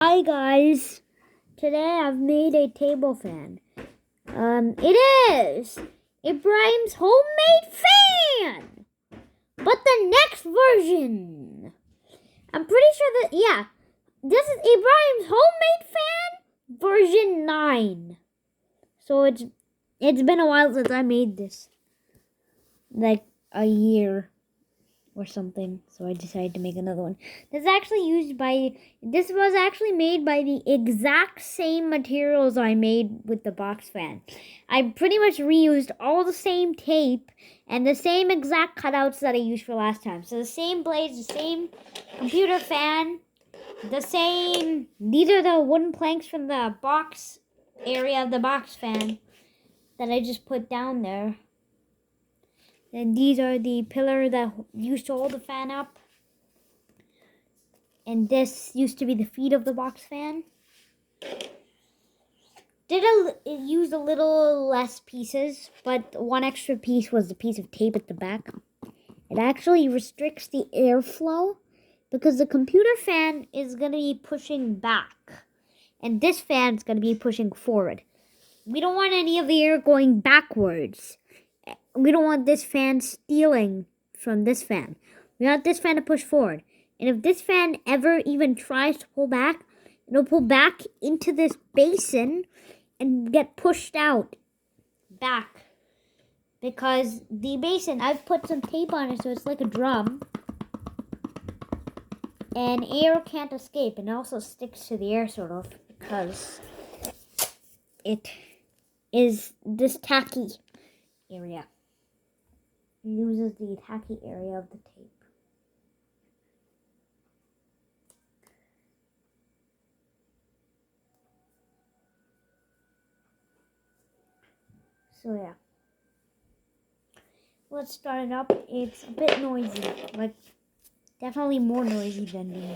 Hi guys, today I've made a table fan. It is Ibrahim's homemade fan, but the next version. I'm pretty sure this is Ibrahim's homemade fan version 9. So it's been a while since I made this, like a year or something, so I decided to make another one. This was actually made by the exact same materials I made with the box fan. I pretty much reused all the same tape and the same exact cutouts that I used for last time. So the same blades, the same computer fan, these are the wooden planks from the box area of the box fan that I just put down there. And these are the pillar that used to hold the fan up. And this used to be the feet of the box fan. It used a little less pieces, but one extra piece was the piece of tape at the back. It actually restricts the airflow because the computer fan is going to be pushing back. And this fan is going to be pushing forward. We don't want any of the air going backwards. We don't want this fan stealing from this fan. We want this fan to push forward. And if this fan ever even tries to pull back, it'll pull back into this basin and get pushed out back. Because the basin, I've put some tape on it so it's like a drum. And air can't escape. And it also sticks to the air sort of because it is this tacky area. It uses the tacky area of the tape. So yeah. Let's start it up. It's a bit noisy. Like, definitely more noisy than the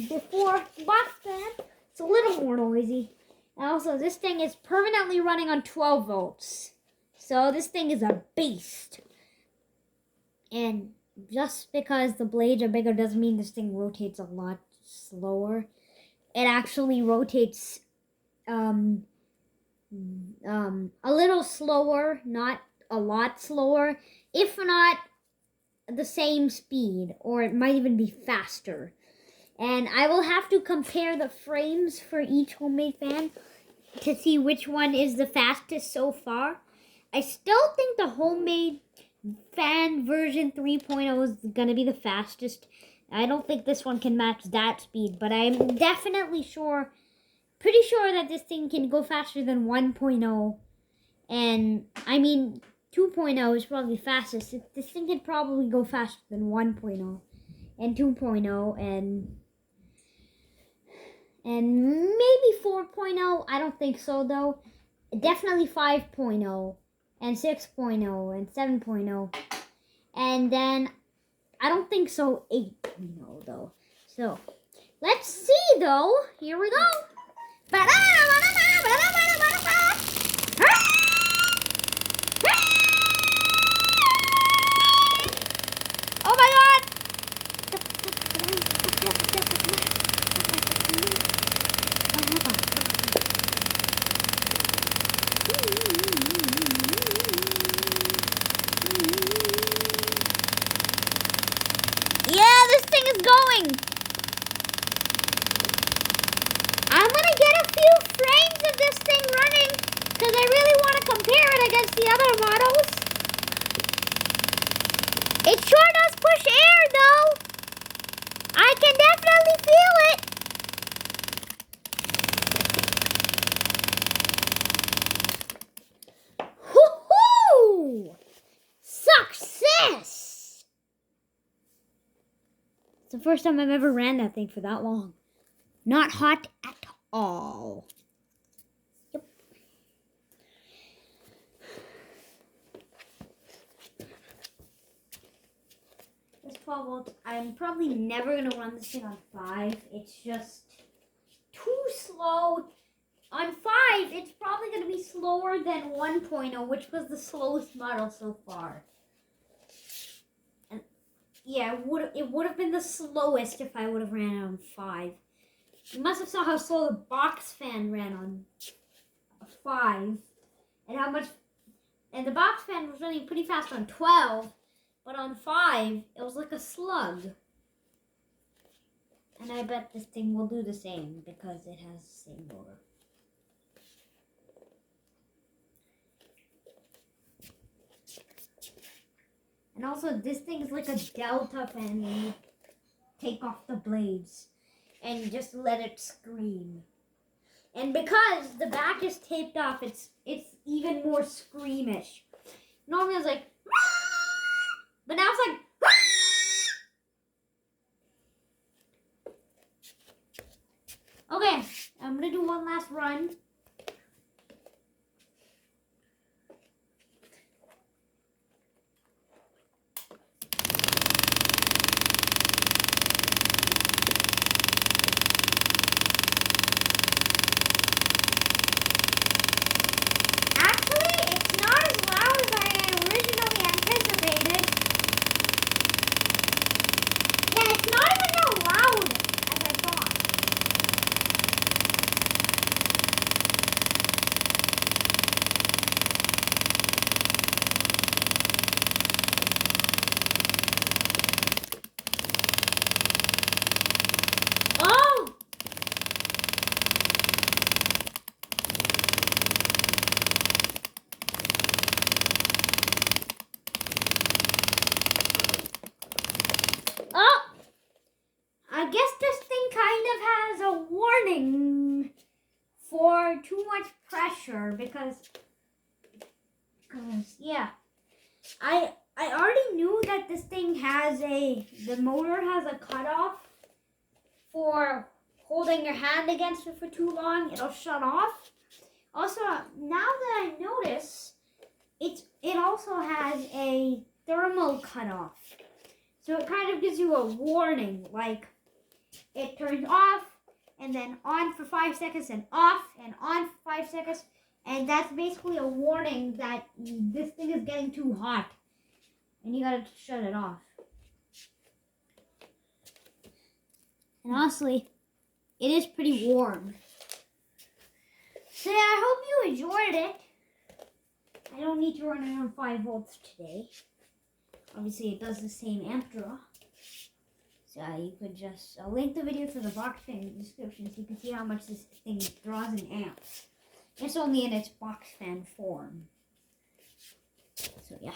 before box fan. It's a little more noisy. And also, this thing is permanently running on 12 volts. So this thing is a beast. And just because the blades are bigger doesn't mean this thing rotates a lot slower. It actually rotates a little slower, not a lot slower, if not the same speed, or it might even be faster. And I will have to compare the frames for each homemade fan to see which one is the fastest so far. I still think the homemade fan version 3.0 is going to be the fastest. I don't think this one can match that speed, but I'm definitely pretty sure that this thing can go faster than 1.0. And, I mean, 2.0 is probably fastest. This thing could probably go faster than 1.0 and 2.0 and maybe 4.0. I don't think so, though. Definitely 5.0 and 6.0 and 7.0. And then, I don't think so 8.0, though. So, let's see, though. Here we go. Oh my god! Yeah, this thing is going! I'm gonna get a few frames of this thing running because I really want to compare it against the other models. It sure does push air though. I can definitely feel it. Woohoo! Success! It's the first time I've ever ran that thing for that long. Not hot at all. Yep. This 12 volts. I'm probably never going to run this thing on 5. It's just too slow. On 5, it's probably going to be slower than 1.0, which was the slowest model so far. And yeah, it would have been the slowest if I would have ran it on 5. You must have saw how slow the box fan ran on 5, and the box fan was running pretty fast on 12, but on 5 it was like a slug. And I bet this thing will do the same because it has the same motor. And also, this thing is like a delta fan when you take off the blades and just let it scream. And because the back is taped off, it's even more screamish. Normally it's like, but now it's like, okay, I'm gonna do one last run. For too much pressure because yeah, I already knew that this thing has the motor has a cutoff for holding your hand against it for too long. It'll shut off. Also, now that I notice, it also has a thermal cutoff, so it kind of gives you a warning, like it turns off and then on for 5 seconds and off and on for 5 seconds. And that's basically a warning that this thing is getting too hot and you gotta shut it off. And honestly, it is pretty warm. So yeah, I hope you enjoyed it. I don't need to run it on 5 volts today. Obviously it does the same amp draw. So you could just, I'll link the video to the box fan in the description so you can see how much this thing draws in amps. It's only in its box fan form. So yeah.